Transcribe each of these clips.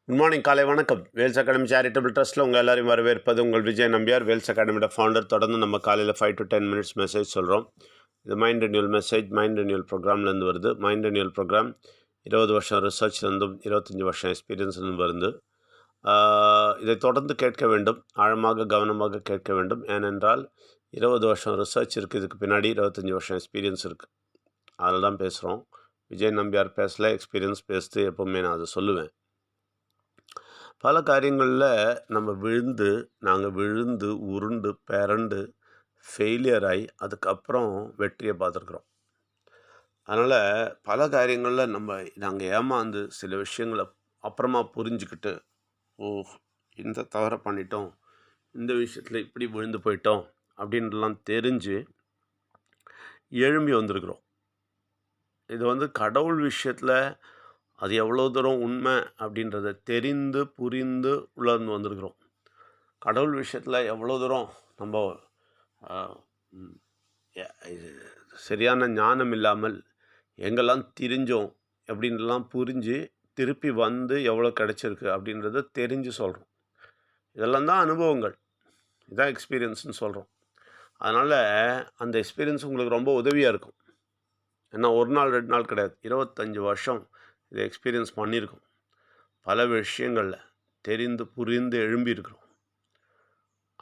Good morning, காலை வணக்கம். Wales academy charitable ட்ரஸ்ட்டில் உங்கள் எல்லாரையும் வரவேற்பது உங்கள் விஜய் நம்பியார், வேல்ஸ் அகாடமியோட ஃபவுண்டர். தொடர்ந்து நம்ம காலையில் 5 to 10 minutes மெசேஜ் சொல்கிறோம். இது mind renewal message, mind renewal ப்ரோக்ராம்லேருந்து வருது. மைண்ட் ரெனியூல் ப்ரோக்ராம் 20 வருஷம் ரிசர்ச்லேருந்தும் 25 வருஷம் எக்ஸ்பீரியன்ஸ்லேருந்து வருது. இதை தொடர்ந்து கேட்க வேண்டும், ஆழமாக கவனமாக கேட்க வேண்டும். ஏனென்றால் 20 வருஷம் ரிசர்ச் இருக்குது, இதுக்கு பின்னாடி 25 வருஷம் எக்ஸ்பீரியன்ஸ் இருக்குது. அதில் தான் பேசுகிறோம். விஜய் நம்பியார் பேசல, எக்ஸ்பீரியன்ஸ் பேசுது, எப்போவுமே நான் அதை சொல்லுவேன். பல காரியங்களில் நாங்கள் விழுந்து உருண்டு பிறண்டு ஃபெயிலியர் ஆகி அதுக்கப்புறம் வெற்றியை பார்த்துருக்குறோம். அதனால் பல காரியங்களில் நாங்கள் ஏமாந்து சில விஷயங்களை அப்புறமா புரிஞ்சுக்கிட்டு, இந்த தவறை பண்ணிட்டோம், இந்த விஷயத்தில் இப்படி விழுந்து போயிட்டோம் அப்படின்றலாம் தெரிஞ்சு எழும்பி வந்திருக்கிறோம். இது கடவுள் விஷயத்தில் அது எவ்வளோ தூரம் உண்மை அப்படின்றத தெரிந்து புரிந்து உணர்ந்து வந்திருக்கிறோம். கடவுள் விஷயத்தில் எவ்வளோ தூரம் நம்ம சரியான ஞானம் இல்லாமல் எங்கெல்லாம் திரிஞ்சோம் அப்படின்றலாம் புரிஞ்சு திருப்பி வந்து எவ்வளோ கிடச்சிருக்கு அப்படின்றத தெரிஞ்சு சொல்கிறோம். இதெல்லாம் தான் அனுபவங்கள், இதுதான் எக்ஸ்பீரியன்ஸ்னு சொல்கிறோம். அதனால் அந்த எக்ஸ்பீரியன்ஸ் உங்களுக்கு ரொம்ப உதவியாக இருக்கும். ஏன்னா 1 நாள் 2 நாள் கிடையாது, 25 வருஷம் இதை எக்ஸ்பீரியன்ஸ் பண்ணியிருக்கோம். பல விஷயங்களில் தெரிந்து புரிந்து எழும்பியிருக்கிறோம்.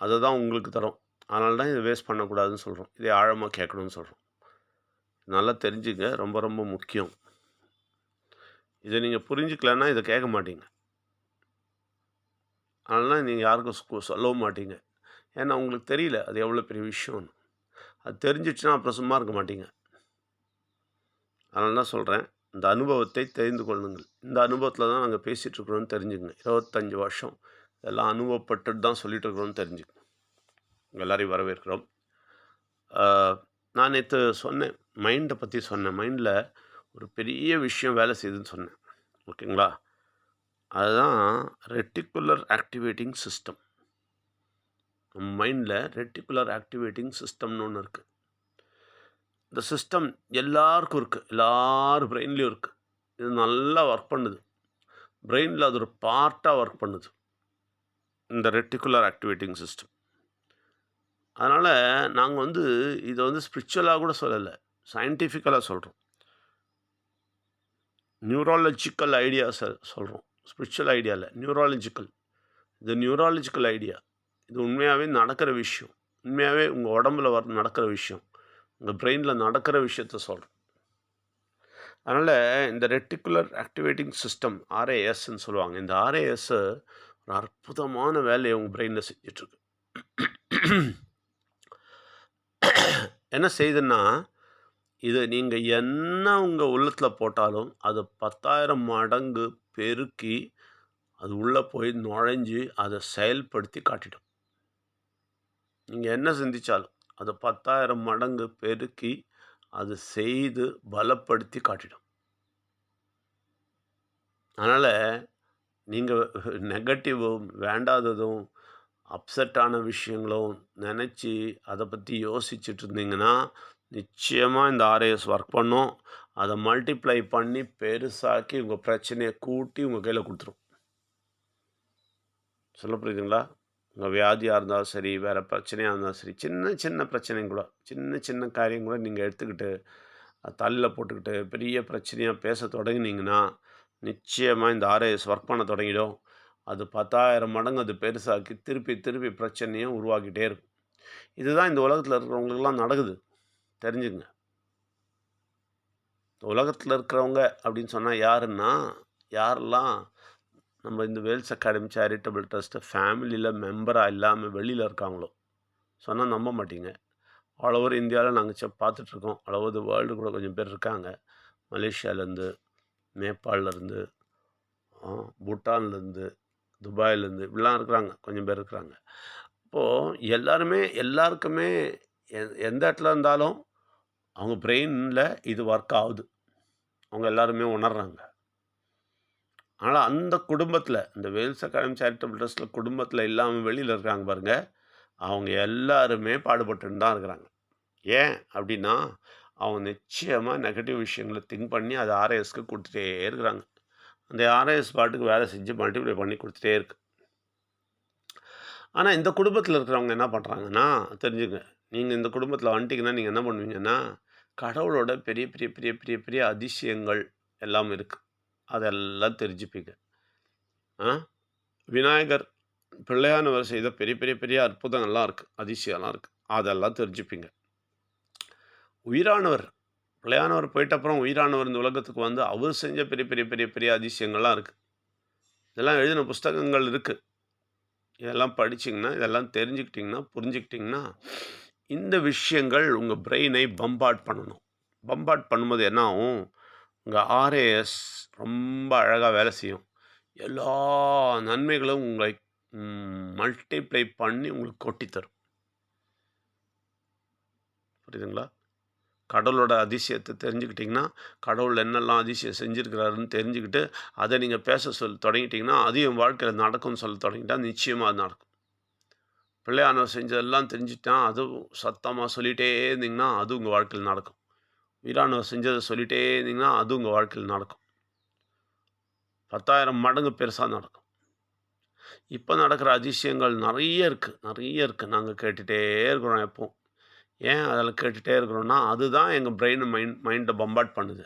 அதை தான் உங்களுக்கு தரோம். அதனால தான் இதை வேஸ்ட் பண்ணக்கூடாதுன்னு சொல்கிறோம். இதை ஆழமாக கேட்கணும்னு சொல்கிறோம். நல்லா தெரிஞ்சுங்க, ரொம்ப ரொம்ப முக்கியம். இதை நீங்கள் புரிஞ்சுக்கலன்னா இதை கேட்க மாட்டீங்க. அதனால் நீங்கள் யாருக்கும் சொல்லவும் மாட்டீங்க. ஏன்னா உங்களுக்கு தெரியல அது எவ்வளோ பெரிய விஷயம்னு. அது தெரிஞ்சிச்சுன்னா அப்புறம் சும்மா இருக்க மாட்டீங்க. அதனால தான் சொல்கிறேன், இந்த அனுபவத்தை தெரிந்து கொள்ளுங்கள். இந்த அனுபவத்தில் தான் நாங்கள் பேசிகிட்ருக்குறோன்னு தெரிஞ்சுக்கங்க. 25 வருஷம் இதெல்லாம் அனுபவப்பட்டுட்டு தான் சொல்லிகிட்ருக்குறோன்னு தெரிஞ்சுக்கங்க. உங்கள் எல்லாரையும் வரவேற்கிறோம். நான் நேற்று சொன்னேன், மைண்டை பற்றி சொன்னேன். மைண்டில் ஒரு பெரிய விஷயம் வேலை செய்யுதுன்னு சொன்னேன். ஓகேங்களா? அதுதான் ரெட்டிகுலர் ஆக்டிவேட்டிங் சிஸ்டம். நம்ம மைண்டில் ரெட்டிகுலர் ஆக்டிவேட்டிங் சிஸ்டம்னு ஒன்று இருக்குது. இந்த சிஸ்டம் எல்லாருக்கும் இருக்குது, எல்லார் பிரெயின்லேயும் இருக்குது. இது நல்லா ஒர்க் பண்ணுது. பிரெயினில் அது ஒரு பார்ட்டாக ஒர்க் பண்ணுது, இந்த ரெட்டிகுலர் ஆக்டிவேட்டிங் சிஸ்டம். அதனால் நாங்கள் இதை ஸ்பிரிச்சுவலாக கூட சொல்லலை, சயின்டிஃபிக்கலாக சொல்கிறோம். நியூராலஜிக்கல் ஐடியாஸை சொல்கிறோம். ஸ்பிரிச்சுவல் ஐடியா இல்லை, நியூராலஜிக்கல். இது நியூராலஜிக்கல் ஐடியா. இது உண்மையாகவே நடக்கிற விஷயம். உண்மையாகவே உங்கள் உடம்புல நடக்கிற விஷயம், உங்கள் பிரெயினில் நடக்கிற விஷயத்த சொல்கிறோம். அதனால் இந்த ரெட்டிகுலர் ஆக்டிவேட்டிங் சிஸ்டம், ஆர்ஏஎஸ்ன்னு சொல்லுவாங்க. இந்த ஆர்ஏஎஸ் ஒரு அற்புதமான வேலையை உங்கள் பிரெயினில் செஞ்சிட்ருக்கு. என்ன செய்யுதுன்னா, இது நீங்கள் என்ன உங்கள் உள்ளத்தில் போட்டாலும் அது 10,000 மடங்கு பெருக்கி அது உள்ளே போய் நுழைஞ்சு அதை செயல்படுத்தி காட்டிடும். நீங்கள் என்ன சிந்திச்சாலும் அதை 10,000 மடங்கு பெருக்கி அது செய்து பலப்படுத்தி காட்டிடும். அதனால் நீங்கள் நெகட்டிவும் வேண்டாததும் அப்செட்டான விஷயங்களும் நினச்சி அதை பற்றி யோசிச்சுட்டு இருந்தீங்கன்னா நிச்சயமாக இந்த ஆர்ஏஎஸ் ஒர்க் பண்ணும். அதை மல்டிப்ளை பண்ணி பெருசாக்கி உங்கள் பிரச்சனையை கூட்டி உங்கள் கையில் கொடுத்துரும். சொல்ல புரியுதுங்களா? உங்கள் வியாதியாக இருந்தாலும் சரி, வேறு பிரச்சனையாக இருந்தாலும் சரி, சின்ன சின்ன பிரச்சனைங்க கூட, சின்ன சின்ன காரியம் கூட நீங்கள் எடுத்துக்கிட்டு தலையில் போட்டுக்கிட்டு பெரிய பிரச்சனையாக பேச தொடங்கினீங்கன்னா நிச்சயமாக இந்த ஆர்ஏஎஸ் ஒர்க் பண்ண தொடங்கிடும். அது 10,000 மடங்கு அது பெருசாக்கி திருப்பி திருப்பி பிரச்சனையும் உருவாக்கிட்டே இருக்கும். இதுதான் இந்த உலகத்தில் இருக்கிறவங்களுக்கெல்லாம் நடக்குது, தெரிஞ்சுங்க. உலகத்தில் இருக்கிறவங்க அப்படின்னு சொன்னால் யாருன்னா, யாரெல்லாம் நம்ம இந்த வேல்ஸ் அகாடமி சேரிட்டபிள் ட்ரஸ்ட்டு ஃபேமிலியில் மெம்பராக இல்லாமல் வெளியில் இருக்காங்களோ சொன்னால் நம்ப மாட்டீங்க. ஆல் ஓவர் இந்தியாவில் நாங்கள் பார்த்துட்ருக்கோம். ஆல் ஓவர் த வேர்ல்டு கூட கொஞ்சம் பேர் இருக்காங்க. மலேசியாவிலேருந்து, நேபாளிலேருந்து, பூட்டான்லேருந்து, துபாயிலேருந்து இப்படிலாம் இருக்கிறாங்க, கொஞ்சம் பேர் இருக்கிறாங்க. அப்போது எல்லாருக்குமே எந்த இடத்துல இருந்தாலும் அவங்க பிரெயினில் இது ஒர்க் ஆகுது, அவங்க எல்லாருமே உணர்றாங்க. ஆனால் அந்த குடும்பத்தில், இந்த வேல்ஸ் அகாடமி சேரிட்டபிள் ட்ரஸ்ட்டில் குடும்பத்தில் இல்லாமல் வெளியில் இருக்காங்க பாருங்கள், அவங்க எல்லாருமே பாடுபட்டுன்னு தான் இருக்கிறாங்க. ஏன் அப்படின்னா, அவங்க நிச்சயமாக நெகட்டிவ் விஷயங்களை திங்க் பண்ணி அதை ஆர்ஏஎஸ்க்கு கொடுத்துட்டே இருக்கிறாங்க. அந்த ஆர்ஐஎஸ் பாட்டுக்கு வேலை செஞ்சு மல்டிப்ளை பண்ணி கொடுத்துட்டே இருக்கு. ஆனா, இந்த குடும்பத்தில இருக்கிறவங்க என்ன பண்றாங்கன்னா, தெரிஞ்சுக்கங்க. நீங்க இந்த குடும்பத்தில வந்துட்டீங்கன்னா, நீங்க என்ன பண்ணுவீங்கன்னா, கடவுளோட பெரிய, பெரிய, பெரிய, பெரிய, பெரிய அதிசயங்கள் எல்லாம் இருக்கு. அதெல்லாம் தெரிஞ்சுப்பீங்க. ஆ விநாயகர், பிள்ளையானவர் செய்த பெரிய, பெரிய, பெரிய அற்புதங்கள்லாம் இருக்கு. அதிசயம்லாம் இருக்கு. அதெல்லாம் தெரிஞ்சுப்பீங்க. உயிரானவர், பிள்ளையானவர் போயிட்ட அப்புறம் உயிரானவர் இந்த உலகத்துக்கு வந்து, அவர் செஞ்ச பெரிய, பெரிய, பெரிய, பெரிய அதிசயங்கள்லாம் இருக்கு. இதெல்லாம் எழுதின புஸ்தகங்கள் இருக்கு. இதெல்லாம் படிச்சீங்கன்னா, இதெல்லாம் தெரிஞ்சுக்கிட்டீங்கன்னா, புரிஞ்சுக்கிட்டீங்கன்னா, இந்த விஷயங்கள் உங்க பிரெயினை பம்பார்ட் பண்ணணும். பம்பார்ட் பண்ணும்போது என்ன ஆகும், உங்க ஆர்ஏஎஸ் ரொம்ப அழகா வேலை செய்யும். எல்லா நன்மைகளும் உங்களை மல்டிப்ளை பண்ணி உங்களுக்கு கொட்டி தரும். புரியுதுங்களா? கடவுளோட அதிசயத்த தெரிஞ்சுக்கிட்டீங்கன்னா, கடவுள் என்னெல்லாம் அதிசயம் செஞ்சிருக்கிறாருன்னு தெரிஞ்சுக்கிட்டு, அத நீங்க பேச தொடங்கிட்டீங்கன்னா, அது என் வாழ்க்கையில நடக்கும்னு சொல்ல தொடங்கிட்டா, நிச்சயமா அது நடக்கும். பிள்ளையானவர் செஞ்சதெல்லாம் தெரிஞ்சுட்டான், அதுவும் சத்தமா சொல்லிட்டே இருந்தீங்கன்னா, அது உங்க வாழ்க்கையில நடக்கும். வீரானவர் செஞ்சத சொல்லிட்டே இருந்தீங்கன்னா, அது உங்க வாழ்க்கையில நடக்கும். 10,000 மடங்கு பெருசா நடக்கும். இப்ப நடக்கிற அதிசயங்கள் நெறைய இருக்கு, நெறைய இருக்கு. நாங்க கேட்டுட்டே இருக்கிறோம் எப்பவும். ஏன் அதில கேட்டுட்டே இருக்கிறோம்னா, அதுதான் எங்க பிரெயின் மைண்ட பம்பார்ட் பண்ணுது.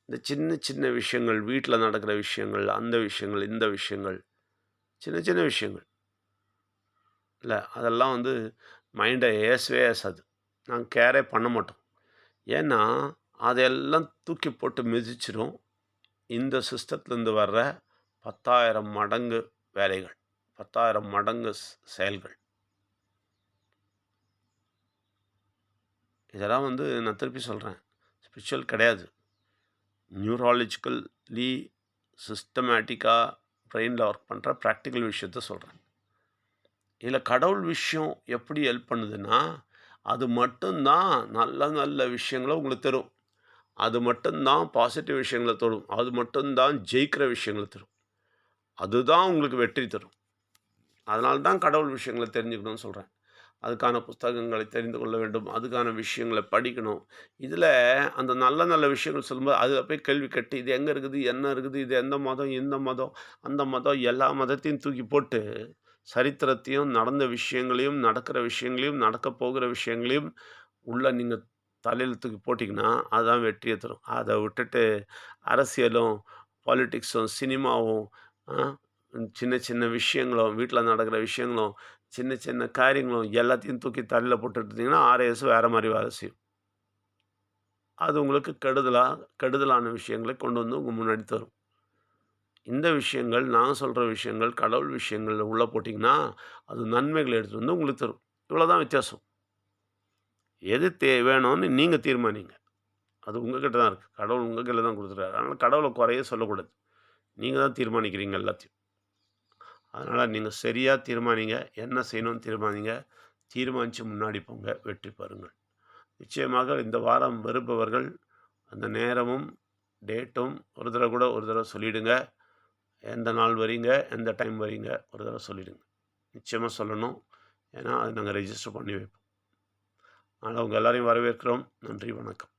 இந்த சின்ன சின்ன விஷயங்கள், வீட்ல நடக்கிற விஷயங்கள், அந்த விஷயங்கள், இந்த விஷயங்கள், சின்ன சின்ன விஷயங்கள். இல்ல அதெல்லாம் வந்து மைண்ட ஏசவே ஏசாது. நாங்க கேரே பண்ண மாட்டோம். ஏன்னா, அதெல்லாம் தூக்கி போட்டு மிதிச்சிரும். இந்த சிஸ்டத்துலேருந்து வர்ற 10,000 மடங்கு வேலைகள். 10,000 மடங்கு செயல்கள். இதெல்லாம் வந்து நான் திருப்பி சொல்றேன். ஸ்பிரிச்சுவல் கிடையாது. நியூராலஜிக்கல்லி சிஸ்டமேட்டிக்கா பிரெயின்ல ஒர்க் பண்ற பிராக்டிகல் விஷயத்த சொல்றேன். இதில கடவுள் விஷயம் எப்படி ஹெல்ப் பண்ணுதுன்னா, அது மட்டும் தான் நல்ல நல்ல விஷயங்கள உங்களுக்கு தரும். அது மட்டும் தான் பாசிட்டிவ் விஷயங்கள தரும். அது மட்டும் தான் ஜெயிக்கிற விஷயங்கள தரும். அதுதான் உங்களுக்கு வெற்றி தரும். அதனால தான் கடவுள் விஷயங்கள தெரிஞ்சுக்கணும்னு சொல்றேன். அதுக்கான புஸ்தகங்களை தெரிந்து கொள்ள வேண்டும். அதுக்கான விஷயங்கள படிக்கணும். இதில அந்த நல்ல நல்ல விஷயங்கள் சொல்லும்போது, அதில போய் கேள்வி கேட்டு, இது எங்க இருக்குது? என்ன இருக்குது? இது எந்த மதம்? இந்த மதம்? அந்த மதம்? எல்லா மதத்தையும் தூக்கி போட்டு, சரித்திரத்தையும், நடந்த விஷயங்களையும், நடக்கிற விஷயங்களையும், நடக்கப் போகிற விஷயங்களையும் உள்ள நீங்க தலையில தூக்கி போட்டீங்கன்னா, அதுதான் வெற்றிய தரும். அத விட்டுட்டு அரசியலும், பாலிடிக்ஸும், சினிமாவும், அ சின்ன சின்ன விஷயங்களும், வீட்ல நடக்கிற விஷயங்களும், சின்ன சின்ன காரியங்களும் எல்லாத்தையும் தூக்கி தலையில போட்டுட்டு இருந்தீங்கன்னா, ஆர்எஸ் வேற மாரி வேலை செய்யும். அது உங்களுக்கு கெடுதலான விஷயங்களை கொண்டு வந்து உங்க முன்னாடி தரும். இந்த விஷயங்கள், நான் சொல்ற விஷயங்கள், கடவுள் விஷயங்கள்ல உள்ள போட்டீங்கன்னா, அது நன்மைகள எடுத்துட்டு வந்து உங்களுக்கு தரும். இவ்வளோதான் வித்தியாசம். எது வேணும்னு நீங்க தீர்மானிங்க. அது உங்க கிட்ட தான் இருக்கு. கடவுள் உங்க கையில தான் குடுத்துருக்காரு. அதனால கடவுள குறையே சொல்லக்கூடாது. நீங்க தான் தீர்மானிக்கிறீங்க எல்லாத்தையும். அதனால நீங்க சரியா தீர்மானிங்க. என்ன செய்யணும்னு தீர்மானிங்க. தீர்மானிச்சு முன்னாடி போங்க. வெற்றி பெறுங்கள். நிச்சயமாக இந்த வாரம் வருபவர்கள் அந்த நேரமும், டேட்டும் ஒரு தடவ சொல்லிடுங்க. எந்த நாள் வரீங்க, எந்த டைம் வரீங்க, ஒரு தடவ சொல்லிடுங்க. நிச்சயமா சொல்லணும். ஏன்னா, அது நாங்க ரெஜிஸ்டர் பண்ணி வைப்போம். அதனால உங்க எல்லாரையும் வரவேற்கிறோம். நன்றி, வணக்கம்.